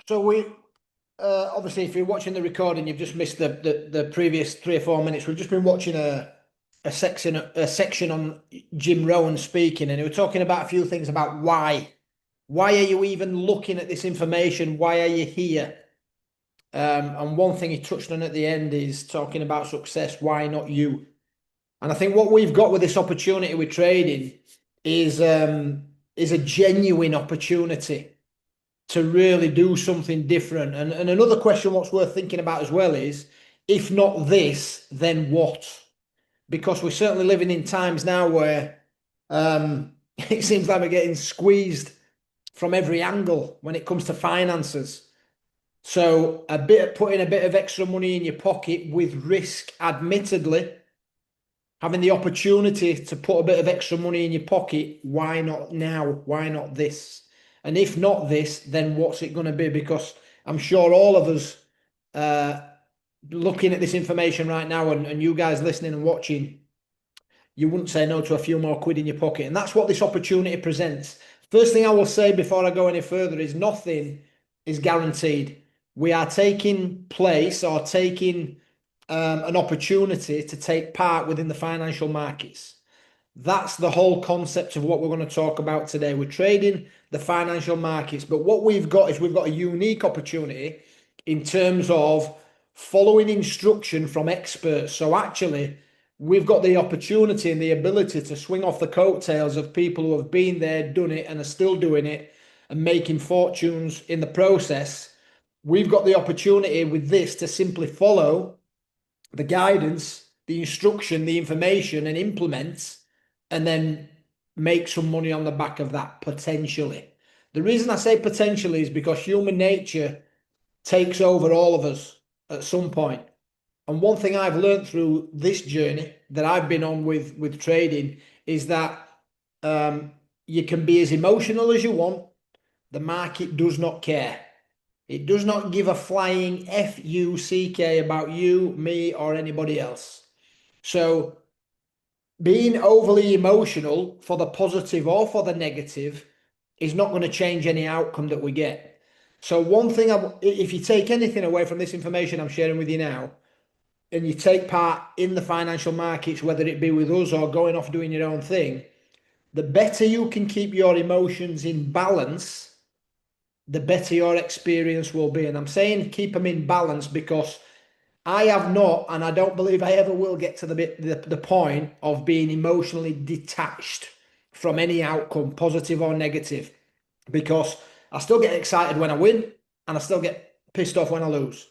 So we obviously, if you're watching the recording, you've just missed the previous 3 or 4 minutes. We've just been watching a section on Jim Rohn speaking, and he was talking about a few things about why. Why are you even looking at this information? Why are you here? And one thing he touched on at the end is talking about success. Why not you? And I think what we've got with this opportunity with trading is a genuine opportunity to really do something different. And another question what's worth thinking about as well is, if not this, then what? Because we're certainly living in times now where it seems like we're getting squeezed from every angle when it comes to finances. So putting a bit of extra money in your pocket with risk, admittedly, having the opportunity to put a bit of extra money in your pocket, why not now? Why not this? And if not this, then what's it going to be? Because I'm sure all of us looking at this information right now, and you guys listening and watching, you wouldn't say no to a few more quid in your pocket. And that's what this opportunity presents. First thing I will say before I go any further is nothing is guaranteed. We are taking place or taking an opportunity to take part within the financial markets. That's the whole concept of what we're going to talk about today. We're trading the financial markets, but what we've got is we've got a unique opportunity in terms of following instruction from experts. So actually, we've got the opportunity and the ability to swing off the coattails of people who have been there, done it, and are still doing it and making fortunes in the process. We've got the opportunity with this to simply follow the guidance, the instruction, the information, and implement, and then make some money on the back of that potentially. The reason I say potentially is because human nature takes over all of us at some point. And one thing I've learned through this journey that I've been on with trading is that you can be as emotional as you want. The market does not care. It does not give a flying fuck about you, me, or anybody else. So being overly emotional for the positive or for the negative is not going to change any outcome that we get. So one thing, if you take anything away from this information I'm sharing with you now, and you take part in the financial markets, whether it be with us or going off doing your own thing, the better you can keep your emotions in balance, the better your experience will be. And I'm saying keep them in balance because I have not, and I don't believe I ever will get to the point of being emotionally detached from any outcome, positive or negative, because I still get excited when I win and I still get pissed off when I lose.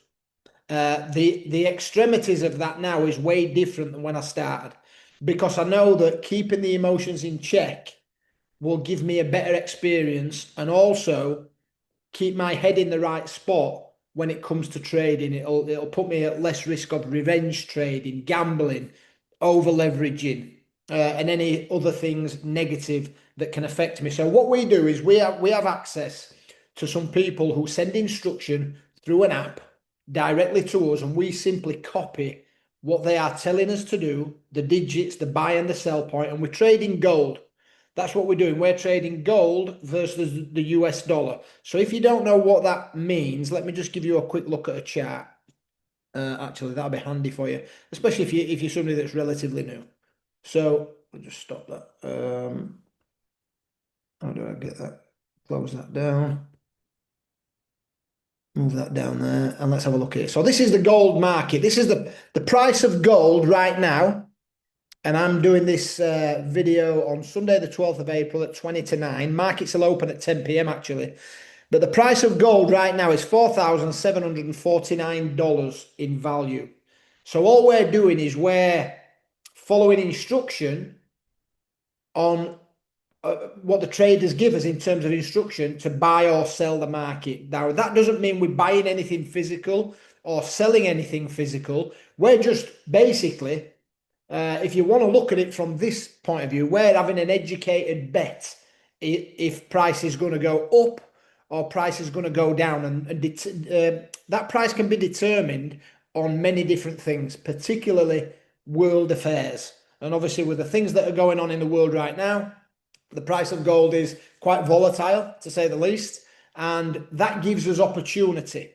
The extremities of that now is way different than when I started, because I know that keeping the emotions in check will give me a better experience and also keep my head in the right spot when it comes to trading. It'll put me at less risk of revenge trading, gambling, over leveraging, and any other things negative that can affect me. So what we do is we have access to some people who send instruction through an app directly to us, and we simply copy what they are telling us to do, the digits, the buy and the sell point, and we're trading gold. That's what we're doing. We're trading gold versus the US dollar. So if you don't know what that means, let me just give you a quick look at a chart. Actually, that'll be handy for you, especially if you're somebody that's relatively new. So I'll just stop that. How do I get that? Close that down. Move that down there, and let's have a look at it. So this is the gold market. This is the price of gold right now. And I'm doing this video on Sunday, the 12th of April at 20 to 9. Markets will open at 10 p.m. actually. But the price of gold right now is $4,749 in value. So all we're doing is we're following instruction on what the traders give us in terms of instruction to buy or sell the market. Now, that doesn't mean we're buying anything physical or selling anything physical. We're just basically, if you want to look at it from this point of view, we're having an educated bet if price is going to go up or price is going to go down. And that price can be determined on many different things, particularly world affairs. And obviously with the things that are going on in the world right now, the price of gold is quite volatile, to say the least. And that gives us opportunity.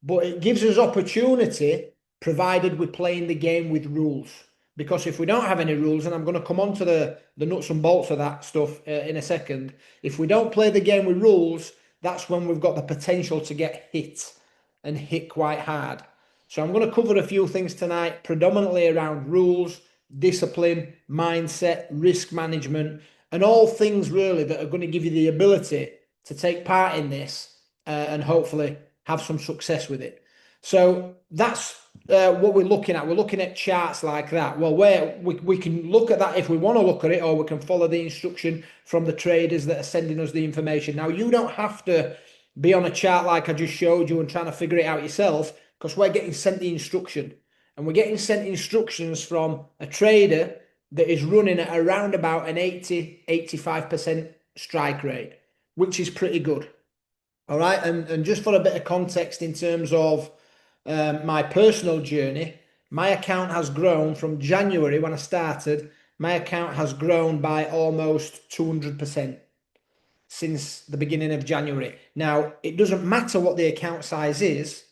But it gives us opportunity provided we're playing the game with rules. Because if we don't have any rules, and I'm going to come on to the nuts and bolts of that stuff in a second, if we don't play the game with rules, that's when we've got the potential to get hit and hit quite hard. So I'm going to cover a few things tonight, predominantly around rules, discipline, mindset, risk management, and all things really that are going to give you the ability to take part in this and hopefully have some success with it. So that's what we're looking at. We're looking at charts like that. Well, where we can look at that if we want to look at it, or we can follow the instruction from the traders that are sending us the information. Now, you don't have to be on a chart like I just showed you and trying to figure it out yourself, because we're getting sent the instruction. And we're getting sent instructions from a trader that is running at around about an 80-85% strike rate, which is pretty good. All right, and just for a bit of context in terms of my personal journey, my account has grown from January when I started. My account has grown by almost 200% since the beginning of January. Now, it doesn't matter what the account size is.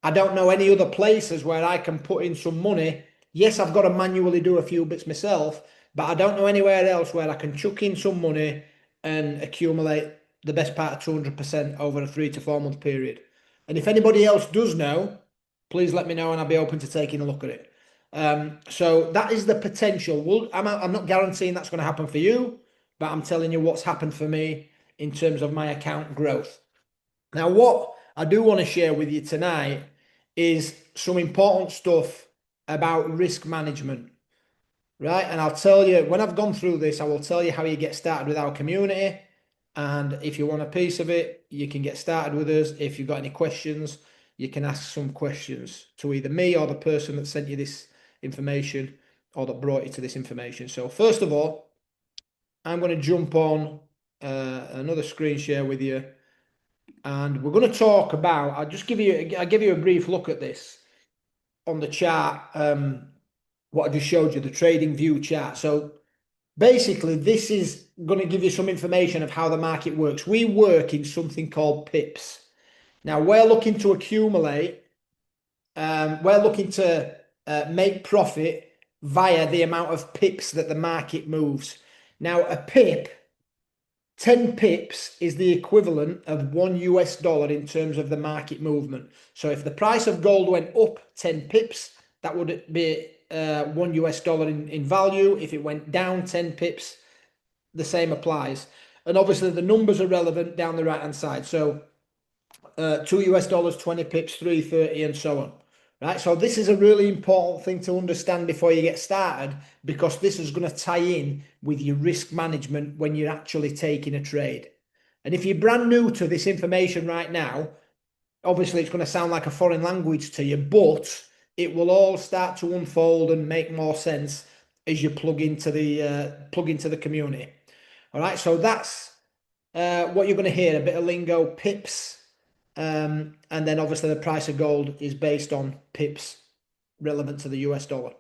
I don't know any other places where I can put in some money. Yes, I've got to manually do a few bits myself, but I don't know anywhere else where I can chuck in some money and accumulate the best part of 200% over a 3 to 4 month period. And if anybody else does know, please let me know and I'll be open to taking a look at it. So that is the potential. I'm not guaranteeing that's going to happen for you, but I'm telling you what's happened for me in terms of my account growth. Now, what I do want to share with you tonight is some important stuff about risk management, right? And I'll tell you, when I've gone through this, I will tell you how you get started with our community. And if you want a piece of it, you can get started with us. If you've got any questions, you can ask some questions to either me or the person that sent you this information or that brought you to this information. So first of all, I'm going to jump on another screen share with you. And we're going to talk about, I'll give you a brief look at this on the chart, what I just showed you, the trading view chart. So basically, this is going to give you some information of how the market works. We work in something called pips. Now, we're looking to accumulate, we're looking to make profit via the amount of pips that the market moves. Now, a pip, 10 pips is the equivalent of $1 in terms of the market movement. So if the price of gold went up 10 pips, that would be $1 in value. If it went down 10 pips, the same applies. And obviously the numbers are relevant down the right hand side. So $2, 20 pips, 3.30 and so on. Right, so this is a really important thing to understand before you get started, because this is going to tie in with your risk management when you're actually taking a trade. And if you're brand new to this information right now, obviously it's going to sound like a foreign language to you, but it will all start to unfold and make more sense as you plug into the community. All right, so that's what you're going to hear, a bit of lingo, pips. And then obviously the price of gold is based on pips relevant to the US dollar.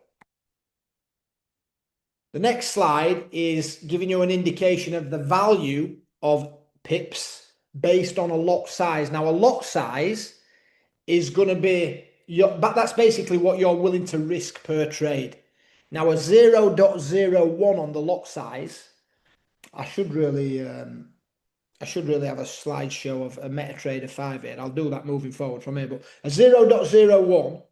The next slide is giving you an indication of the value of pips based on a lot size. Now, a lot size is going to be but that's basically what you're willing to risk per trade. Now, a 0.01 on the lot size, I should really have a slideshow of a MetaTrader 5 here. I'll do that moving forward from here. But a 0.01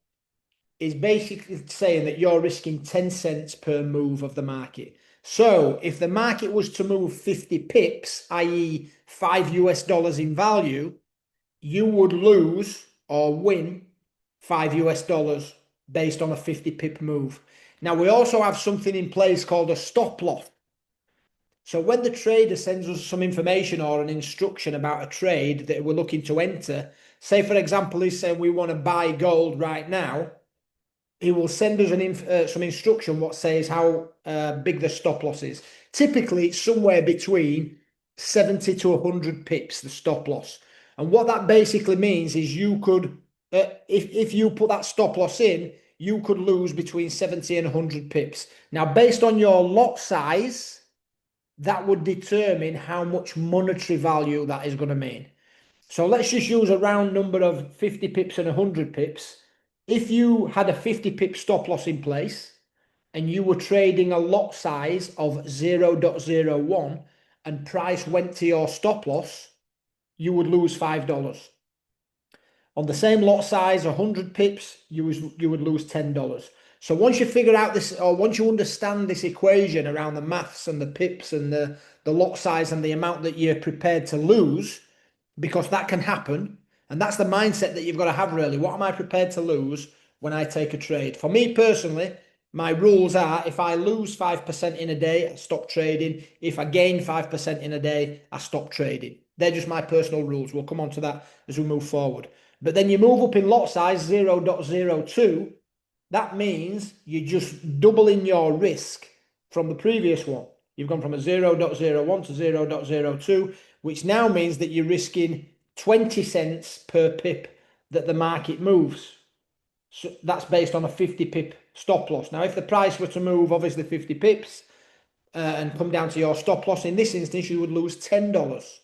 is basically saying that you're risking 10 cents per move of the market. So if the market was to move 50 pips, i.e. $5 in value, you would lose or win $5 based on a 50 pip move. Now, we also have something in place called a stop loss. So when the trader sends us some information or an instruction about a trade that we're looking to enter, say for example, he's saying we want to buy gold right now, he will send us some instruction what says how big the stop loss is. Typically, it's somewhere between 70 to 100 pips, the stop loss. And what that basically means is you could, if you put that stop loss in, you could lose between 70 and 100 pips. Now, based on your lot size, that would determine how much monetary value that is going to mean. So let's just use a round number of 50 pips and 100 pips. If you had a 50 pip stop loss in place and you were trading a lot size of 0.01 and price went to your stop loss, you would lose $5. On the same lot size, 100 pips, you would lose $10. So once you figure out this, or once you understand this equation around the maths and the pips and the lot size and the amount that you're prepared to lose, because that can happen, and that's the mindset that you've got to have really. What am I prepared to lose when I take a trade? For me personally, my rules are if I lose 5% in a day, I stop trading. If I gain 5% in a day, I stop trading. They're just my personal rules. We'll come on to that as we move forward. But then you move up in lot size 0.02. That means you're just doubling your risk from the previous one. You've gone from a 0.01 to 0.02, which now means that you're risking 20 cents per pip that the market moves. So that's based on a 50 pip stop loss. Now, if the price were to move, obviously 50 pips and come down to your stop loss, in this instance, you would lose $10.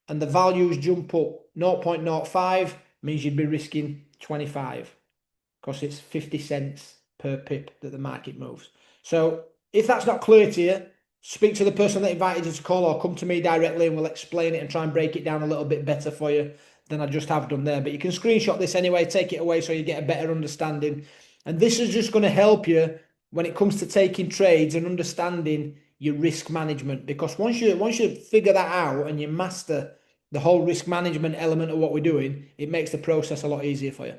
And the values jump up 0.05 means you'd be risking 25 because it's 50 cents per pip that the market moves. So if that's not clear to you, speak to the person that invited you to call or come to me directly and we'll explain it and try and break it down a little bit better for you than I just have done there. But you can screenshot this anyway, take it away so you get a better understanding. And this is just going to help you when it comes to taking trades and understanding your risk management. Because once you figure that out and you master the whole risk management element of what we're doing, it makes the process a lot easier for you.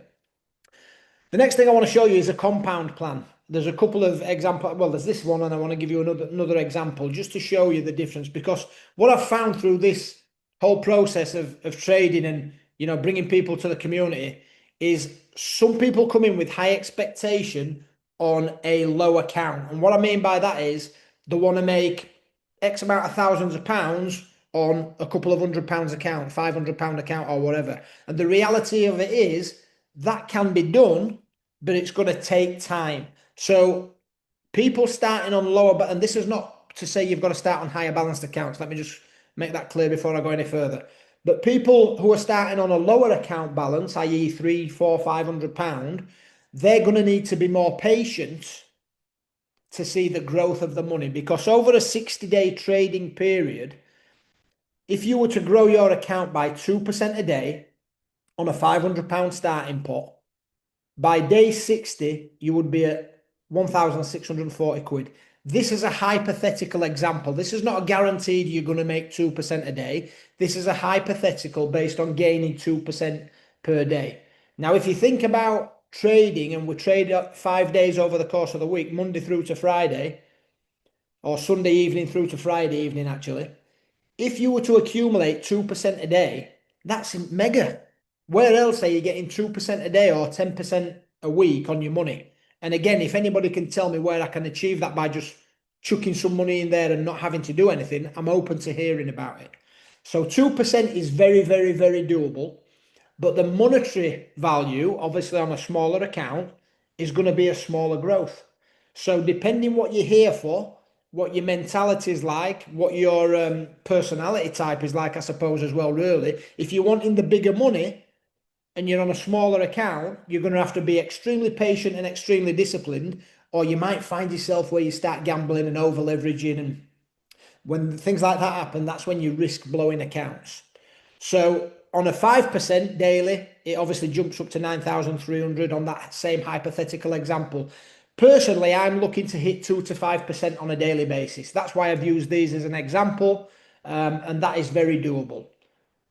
The next thing I want to show you is a compound plan. There's a couple of examples. Well, there's this one, and I want to give you another example just to show you the difference. Because what I've found through this whole process of trading and bringing people to the community is some people come in with high expectation on a low account. And what I mean by that is they want to make X amount of thousands of pounds on a couple of £100 account, £500 account or whatever. And the reality of it is that can be done, but it's going to take time. So people starting on lower, and this is not to say you've got to start on higher balanced accounts. Let me just make that clear before I go any further. But people who are starting on a lower account balance, i.e. £300, £400, £500, they're going to need to be more patient to see the growth of the money, because over a 60-day trading period, if you were to grow your account by 2% a day on a £500 starting pot, by day 60, you would be at 1,640 quid. This is a hypothetical example. This is not a guaranteed you're going to make 2% a day. This is a hypothetical based on gaining 2% per day. Now, if you think about trading, and we trade 5 days over the course of the week, Monday through to Friday, or Sunday evening through to Friday evening, actually, if you were to accumulate 2% a day, that's mega. Where else are you getting 2% a day or 10% a week on your money? And again, if anybody can tell me where I can achieve that by just chucking some money in there and not having to do anything, I'm open to hearing about it. So 2% is very, very, very doable. But the monetary value, obviously on a smaller account, is going to be a smaller growth. So depending what you're here for, what your mentality is like, what your personality type is like, I suppose, as well, really. If you're wanting the bigger money and you're on a smaller account, you're going to have to be extremely patient and extremely disciplined, or you might find yourself where you start gambling and over leveraging. And when things like that happen, that's when you risk blowing accounts. So on a 5% daily, it obviously jumps up to 9,300 on that same hypothetical example. Personally, I'm looking to hit 2 to 5% on a daily basis. That's why I've used these as an example, and that is very doable.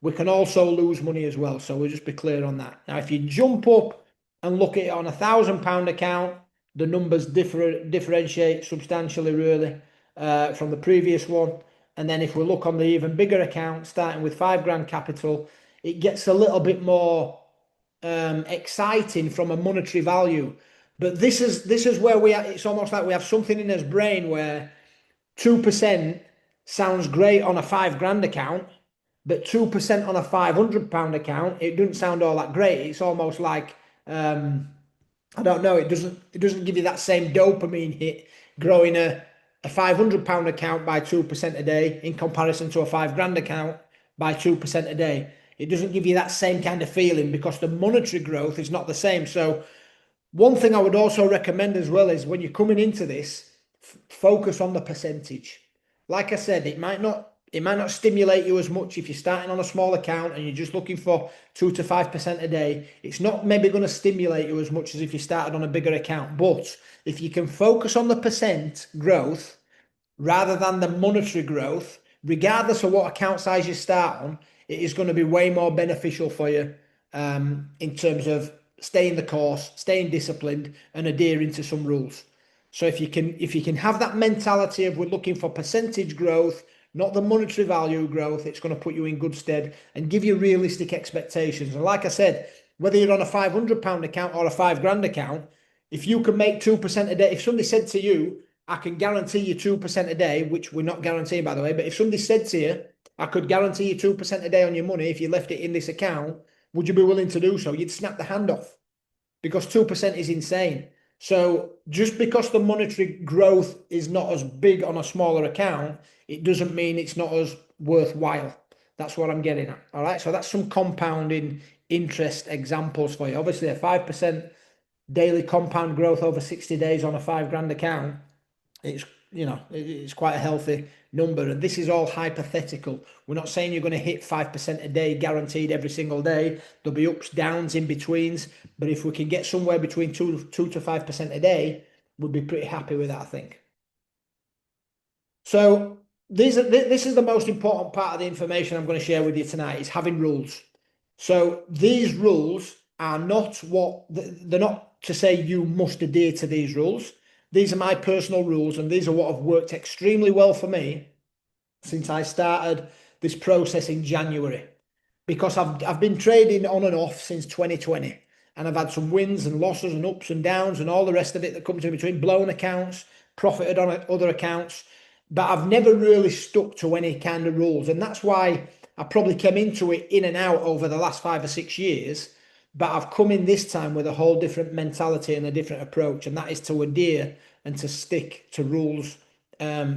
We can also lose money as well, so we'll just be clear on that. Now, if you jump up and look at it on £1,000 account, the numbers differentiate substantially, really, from the previous one. And then if we look on the even bigger account, starting with £5,000 capital, it gets a little bit more exciting from a monetary value. But this is where it's almost like we have something in his brain where 2% sounds great on a £5,000 account, but 2% on a £500 account, it doesn't sound all that great. It's almost like I don't know, it doesn't give you that same dopamine hit growing a £500 account by 2% a day in comparison to a £5,000 account by 2% a day. It doesn't give you that same kind of feeling because the monetary growth is not the same. So one thing I would also recommend as well is when you're coming into this, focus on the percentage. Like I said, it might not stimulate you as much if you're starting on a small account and you're just looking for 2 to 5% a day. It's not maybe going to stimulate you as much as if you started on a bigger account. But if you can focus on the percent growth rather than the monetary growth, regardless of what account size you start on, it is going to be way more beneficial for you in terms of staying the course, staying disciplined, and adhering to some rules. So if you can have that mentality of we're looking for percentage growth, not the monetary value growth, it's going to put you in good stead and give you realistic expectations. And like I said, whether you're on a £500 account or a £5,000 account, if you can make 2% a day, if somebody said to you, I can guarantee you 2% a day, which we're not guaranteeing, by the way, but if somebody said to you, I could guarantee you 2% a day on your money if you left it in this account, would you be willing to do so? You'd snap the hand off because 2% is insane. So just because the monetary growth is not as big on a smaller account, it doesn't mean it's not as worthwhile. That's what I'm getting at. All right. So that's some compounding interest examples for you. Obviously, a 5% daily compound growth over 60 days on a £5,000 account, it's quite a healthy number. And this is all hypothetical. We're not saying you're going to hit 5% a day guaranteed every single day. There'll be ups, downs, in betweens. But if we can get somewhere between 2 to 5% a day, we'll be pretty happy with that, I think. So this is the most important part of the information I'm going to share with you tonight, is having rules. So these rules are not they're not to say you must adhere to these rules. These are my personal rules, and these are what have worked extremely well for me since I started this process in January. Because I've been trading on and off since 2020, and I've had some wins and losses and ups and downs and all the rest of it that comes in between, blown accounts, profited on other accounts, but I've never really stuck to any kind of rules. And that's why I probably came into it in and out over the last 5 or 6 years, but I've come in this time with a whole different mentality and a different approach, and that is to adhere and to stick to rules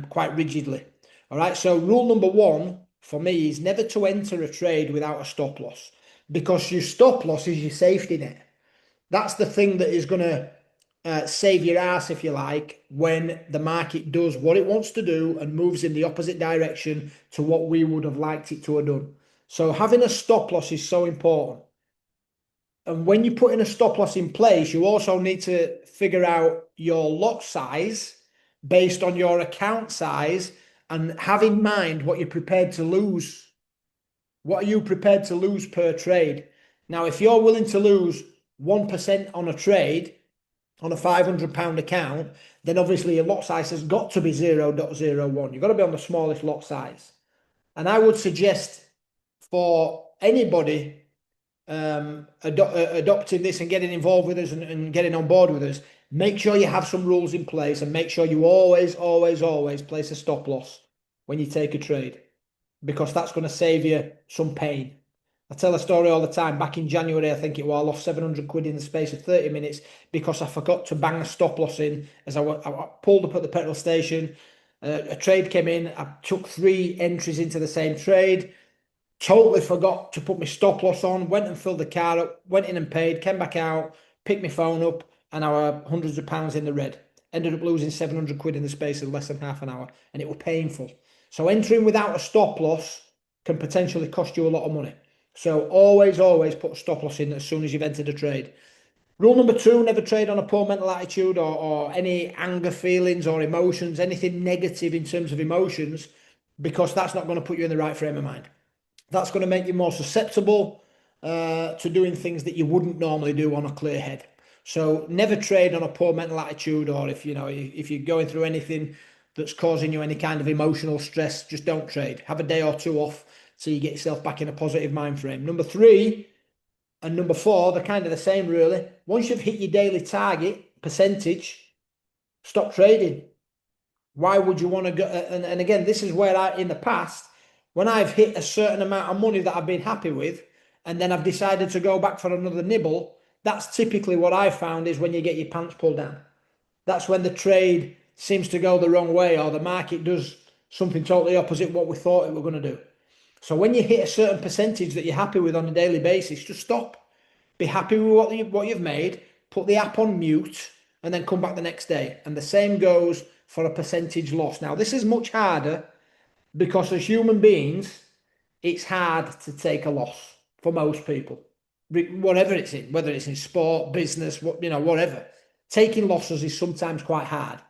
quite rigidly. All right, so rule number one for me is never to enter a trade without a stop loss, because your stop loss is your safety net. That's the thing that is going to save your ass, if you like, when the market does what it wants to do and moves in the opposite direction to what we would have liked it to have done. So having a stop loss is so important. And when you're putting a stop loss in place, you also need to figure out your lot size based on your account size and have in mind what you're prepared to lose. What are you prepared to lose per trade? Now, if you're willing to lose 1% on a trade, on a £500 account, then obviously your lot size has got to be 0.01. You've got to be on the smallest lot size. And I would suggest for anybody adopting this and getting involved with us and getting on board with us, make sure you have some rules in place, and make sure you always place a stop loss when you take a trade, because that's going to save you some pain. I tell a story all the time. Back in January, I think it was, I lost 700 quid in the space of 30 minutes because I forgot to bang a stop loss in as I pulled up at the petrol station. A trade came in. I took 3 entries into the same trade. Totally forgot to put my stop loss on. Went and filled the car up. Went in and paid. Came back out. Picked my phone up, and I were hundreds of pounds in the red. Ended up losing 700 quid in the space of less than half an hour, and it was painful. So entering without a stop loss can potentially cost you a lot of money. So always put a stop loss in as soon as you've entered a trade. Rule number 2, never trade on a poor mental attitude or any anger feelings or emotions, anything negative in terms of emotions, because that's not going to put you in the right frame of mind. That's going to make you more susceptible to doing things that you wouldn't normally do on a clear head. So never trade on a poor mental attitude, or if you're going through anything that's causing you any kind of emotional stress, just don't trade. Have a day or 2 off so you get yourself back in a positive mind frame. Number 3 and number 4, they're kind of the same, really. Once you've hit your daily target percentage, stop trading. Why would you want to go? And again, this is where in the past, when I've hit a certain amount of money that I've been happy with, and then I've decided to go back for another nibble, that's typically what I found is when you get your pants pulled down. That's when the trade seems to go the wrong way, or the market does something totally opposite what we thought it were going to do. So when you hit a certain percentage that you're happy with on a daily basis, just stop. Be happy with what you've made, put the app on mute, and then come back the next day. And the same goes for a percentage loss. Now, this is much harder because as human beings, it's hard to take a loss for most people, whatever it's in, whether it's in sport, business, whatever. Taking losses is sometimes quite hard.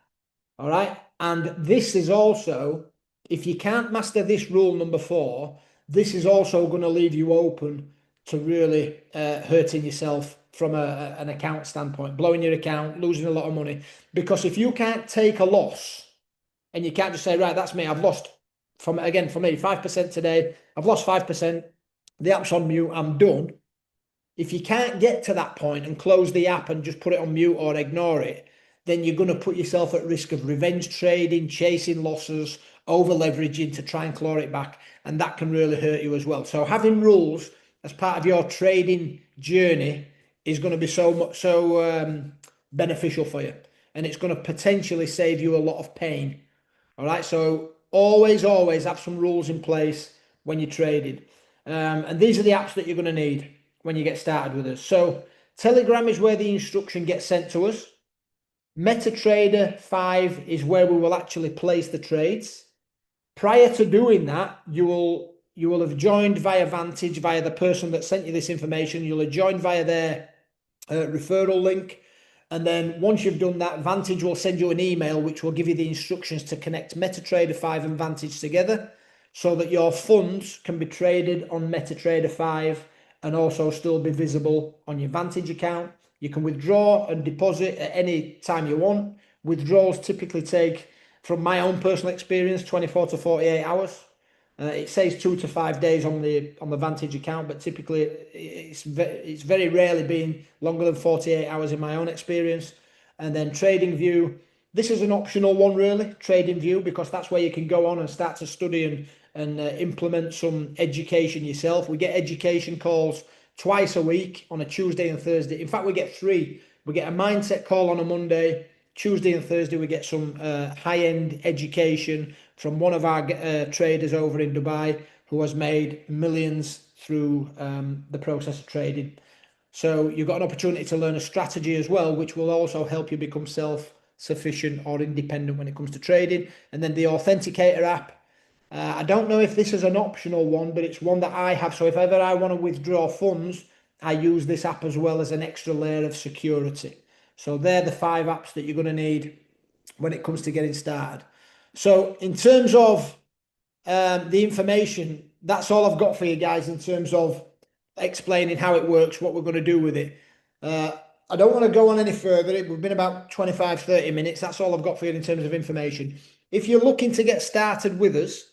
All right. And this is also, if you can't master this rule number 4, this is also going to leave you open to really hurting yourself from an account standpoint, blowing your account, losing a lot of money. Because if you can't take a loss and you can't just say, right, that's me, I've lost for me, 5% today, I've lost 5%, the app's on mute, I'm done. If you can't get to that point and close the app and just put it on mute or ignore it, then you're going to put yourself at risk of revenge trading, chasing losses, over leveraging to try and claw it back. And that can really hurt you as well. So having rules as part of your trading journey is going to be so beneficial for you. And it's going to potentially save you a lot of pain. All right. So always have some rules in place when you're trading. And these are the apps that you're going to need when you get started with us. So Telegram is where the instruction gets sent to us. MetaTrader 5 is where we will actually place the trades. Prior to doing that, you will have joined via Vantage, via the person that sent you this information. You'll have joined via their referral link. And then once you've done that, Vantage will send you an email which will give you the instructions to connect MetaTrader 5 and Vantage together so that your funds can be traded on MetaTrader 5 and also still be visible on your Vantage account. You can withdraw and deposit at any time you want. Withdrawals typically take, from my own personal experience, 24 to 48 hours. It says 2 to 5 days on the Vantage account, but typically it's very rarely been longer than 48 hours in my own experience. And then TradingView, this is an optional one really, TradingView, because that's where you can go on and start to study and implement some education yourself. We get education calls twice a week on a Tuesday and Thursday. In fact, we get 3. We get a mindset call on a Monday. Tuesday and Thursday, we get some high-end education from one of our traders over in Dubai who has made millions through the process of trading. So you've got an opportunity to learn a strategy as well, which will also help you become self-sufficient or independent when it comes to trading. And then the Authenticator app. I don't know if this is an optional one, but it's one that I have. So if ever I want to withdraw funds, I use this app as well as an extra layer of security. So they're the 5 apps that you're going to need when it comes to getting started. So in terms of the information, that's all I've got for you guys in terms of explaining how it works, what we're going to do with it. I don't want to go on any further. We've been about 25, 30 minutes. That's all I've got for you in terms of information. If you're looking to get started with us,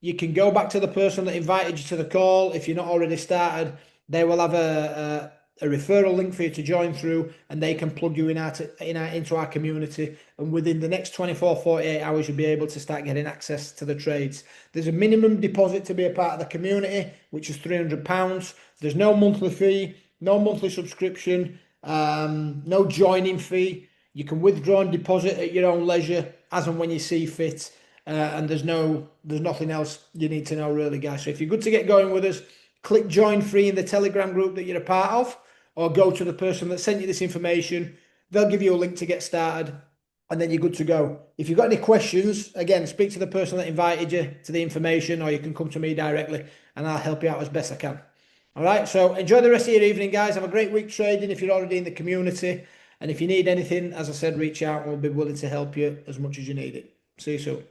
you can go back to the person that invited you to the call. If you're not already started, they will have a referral link for you to join through, and they can plug you into our community. And within the next 24, 48 hours, you'll be able to start getting access to the trades. There's a minimum deposit to be a part of the community, which is £300. There's no monthly fee, no monthly subscription, no joining fee. You can withdraw and deposit at your own leisure as and when you see fit. And there's nothing else you need to know really, guys. So if you're good to get going with us, click join free in the Telegram group that you're a part of, or go to the person that sent you this information. They'll give you a link to get started, and then you're good to go. If you've got any questions, again, speak to the person that invited you to the information, or you can come to me directly and I'll help you out as best I can. All right, so enjoy the rest of your evening, guys. Have a great week trading if you're already in the community. And if you need anything, as I said, reach out and we'll be willing to help you as much as you need it. See you soon.